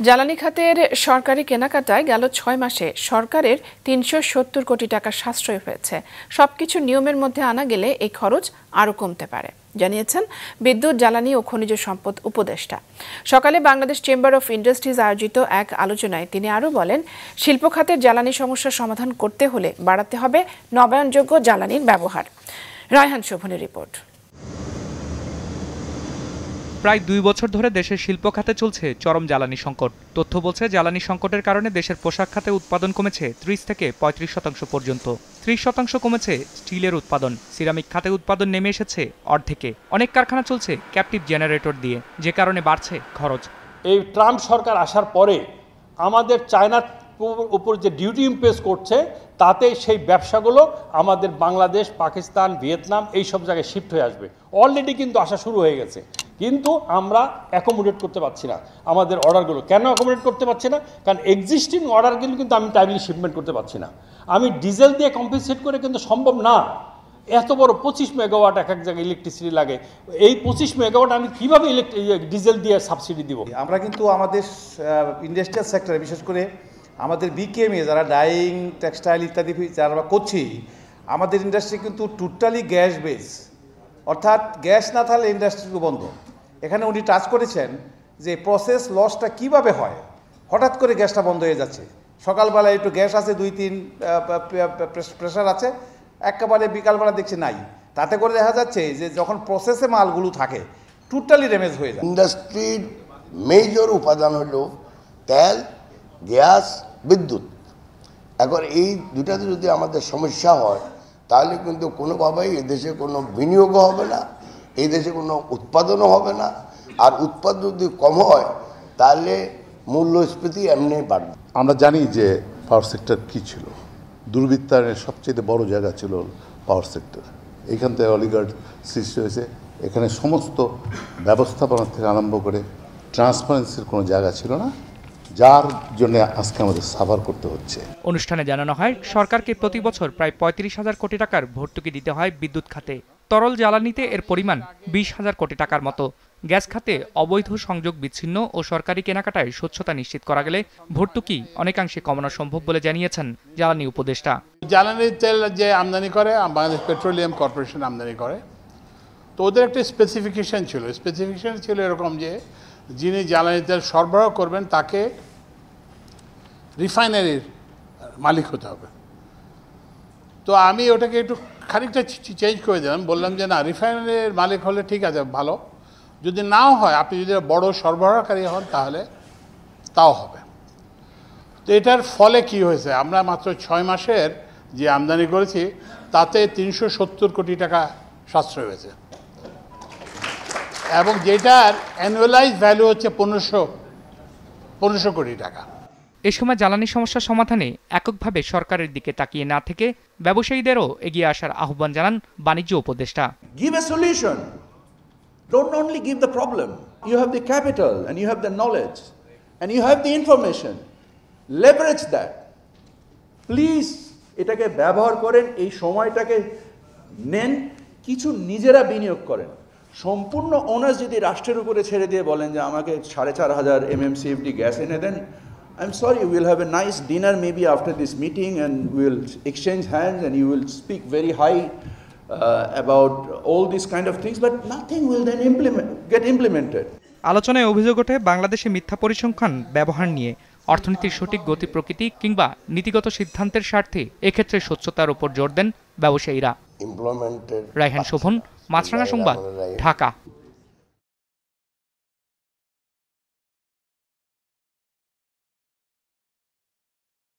জ্বালানি খাতের সরকারি কেনাকাটায় গেল ৬ মাসে সরকারের ৩৭০ কোটি টাকা সাশ্রয় হয়েছে। সবকিছু নিয়মের মধ্যে আনা গেলে এই খরচ আরও কমতে পারে, জানিয়েছেন বিদ্যুৎ, জ্বালানি ও খনিজ সম্পদ উপদেষ্টা। সকালে বাংলাদেশ চেম্বার অফ ইন্ডাস্ট্রিজ আয়োজিত এক আলোচনায় তিনি আরও বলেন, শিল্প খাতের জ্বালানি সমস্যার সমাধান করতে হলে বাড়াতে হবে নবায়নযোগ্য জ্বালানির ব্যবহার। রায়হান শোভনের রিপোর্ট। প্রায় ২ বছর ধরে দেশের শিল্প খাতে চলছে চরম জ্বালানি সংকট। তথ্য বলছে, জ্বালানি সংকটের কারণে দেশের পোশাক খাতে উৎপাদন কমেছে ৩০ থেকে ৩৫% পর্যন্ত। ৩০% কমেছে স্টিলের উৎপাদন। সিরামিক খাতে উৎপাদন নেমে এসেছে অর্ধেকে। অনেক কারখানা চলছে ক্যাপটিভ জেনারেটর দিয়ে, যে কারণে বাড়ছে খরচ। এই ট্রাম্প সরকার আসার পরে আমাদের চায়নার উপর যে ডিউটি ইম্পোজ করছে, তাতে সেই ব্যবসাগুলো আমাদের বাংলাদেশ, পাকিস্তান, ভিয়েতনাম এই সব জায়গায় শিফট হয়ে আসবে। অলরেডি কিন্তু আসা শুরু হয়ে গেছে, কিন্তু আমরা অ্যাকোমোডেট করতে পারছি না আমাদের অর্ডারগুলো। কেন অ্যাকোমোডেট করতে পারছি না? কারণ এক্সিস্টিং অর্ডারগুলো কিন্তু আমি টাইমলি শিপমেন্ট করতে পারছি না। আমি ডিজেল দিয়ে কম্পেনসেট করে কিন্তু সম্ভব না। এত বড় 25 মেগাওয়াট এক এক জায়গায় ইলেকট্রিসিটি লাগে। এই 25 মেগাওয়াট আমি কীভাবে ডিজেল দিয়ে সাবসিডি দিব? আমরা কিন্তু আমাদের ইন্ডাস্ট্রিয়াল সেক্টরে, বিশেষ করে আমাদের বিকেএমএ যারা ডাইং, টেক্সটাইল ইত্যাদি যারা আমরা করছি, আমাদের ইন্ডাস্ট্রি কিন্তু টোটালি গ্যাস বেস, অর্থাৎ গ্যাস না থাকলে ইন্ডাস্ট্রি বন্ধ। এখানে উনি টাচ করেছেন যে প্রসেস লসটা কিভাবে হয়। হঠাৎ করে গ্যাসটা বন্ধ হয়ে যাচ্ছে, সকালবেলা একটু গ্যাস আছে, 2-3 প্রেশার আছে, একেবারে বিকালবেলা দেখছি নাই। তাতে করে দেখা যাচ্ছে যে যখন প্রসেসে মালগুলো থাকে টোটালি ড্যামেজ হয়ে যায়। ইন্ডাস্ট্রির মেজর উপাদান হলো তেল, গ্যাস, বিদ্যুৎ। এখন এই দুটাতে যদি আমাদের সমস্যা হয়, তাহলে কিন্তু কোনোভাবেই এদেশে কোনো বিনিয়োগও হবে না, এই দেশে কোনো উৎপাদনও হবে না। আর উৎপাদন যদি কম হয়, তাহলে মূল্যস্ফীতি এমনি বাড়বে। আমরা জানি যে পাওয়ার সেক্টর কী ছিল। দুর্বৃত্তায়নের সবচেয়ে বড় জায়গা ছিল পাওয়ার সেক্টর। এইখান থেকে অলিগার্ড সৃষ্টি হয়েছে। এখানে সমস্ত ব্যবস্থাপনা থেকে আরম্ভ করে ট্রান্সপারেন্সির কোনো জায়গা ছিল না, যার জন্য আজকে আমাদের সাফার করতে হচ্ছে। অনুষ্ঠানে জানানো হয়, সরকারকে প্রতি বছর প্রায় ৩৫,০০০ কোটি টাকার ভর্তুকি দিতে হয় বিদ্যুৎ খাতে। তরল জ্বালানিতে এর পরিমাণ ২০,০০০ কোটি টাকার মতো। গ্যাস খাতে অবৈধ সংযোগ বিচ্ছিন্ন ও সরকারি কেনাকাটায় স্বচ্ছতা নিশ্চিত করা গেলে ভর্তুকি অনেকাংশে কমানো সম্ভব বলে জানিয়েছেন জ্বালানি উপদেষ্টা। জ্বালানি তেল যে আমদানি করে বাংলাদেশ পেট্রোলিয়াম কর্পোরেশন আমদানি করে, তো ওদের একটা স্পেসিফিকেশন ছিল এরকম যে যিনি জ্বালানি তেল সরবরাহ করবেন তাকে রিফাইনারির মালিক হতে হবে। তো আমি ওটাকে একটু খানিকটা চেঞ্জ করে দিলাম, বললাম যে না, রিফাইনারির মালিক হলে ঠিক আছে, ভালো। যদি নাও হয়, আপনি যদি বড় সরবরাহকারী হন, তাহলে তাও হবে। তো এটার ফলে কি হয়েছে, আমরা মাত্র 6 মাসের যে আমদানি করেছি তাতে ৩৭০ কোটি টাকা সাশ্রয় হয়েছে, এবং যেটার অ্যানুয়ালাইজ ভ্যালু হচ্ছে ১৫০০ কোটি টাকা। এ সময় জ্বালানি সমস্যার সমাধানে এককভাবে সরকারের দিকে তাকিয়ে না থেকে ব্যবসায়ীদেরও এগিয়ে আসার আহ্বান জানান বাণিজ্য উপদেষ্টা। Give a solution. Don't only give the problem. You have the capital and you have the knowledge and you have the information. Leverage that. Please এটাকে ব্যবহার করেন, এই সময়টাকে নেন, কিছু নিজেরা বিনিয়োগ করেন। সম্পূর্ণ অনার্স যদি রাষ্ট্রের উপরে ছেড়ে দিয়ে বলেন যে আমাকে ৫,৫০০ MMCFD গ্যাস এনে দেন, I'm sorry, we'll have a nice dinner maybe after this meeting and we'll exchange hands and you will speak very high about all these kind of things, but nothing will then get implemented. আলোচনায় অভিযোগ ওঠে বাংলাদেশে মিথ্যা পরিসংখ্যান ব্যবহার নিয়ে। অর্থনীতির সঠিক গতি প্রকৃতি কিংবা নীতিগত সিদ্ধান্তের স্বার্থে এক্ষেত্রে স্বচ্ছতার উপর জোর দেন ব্যবসায়ীরা। রায়হান শোভন, মাছরাঙা সংবাদ, ঢাকা।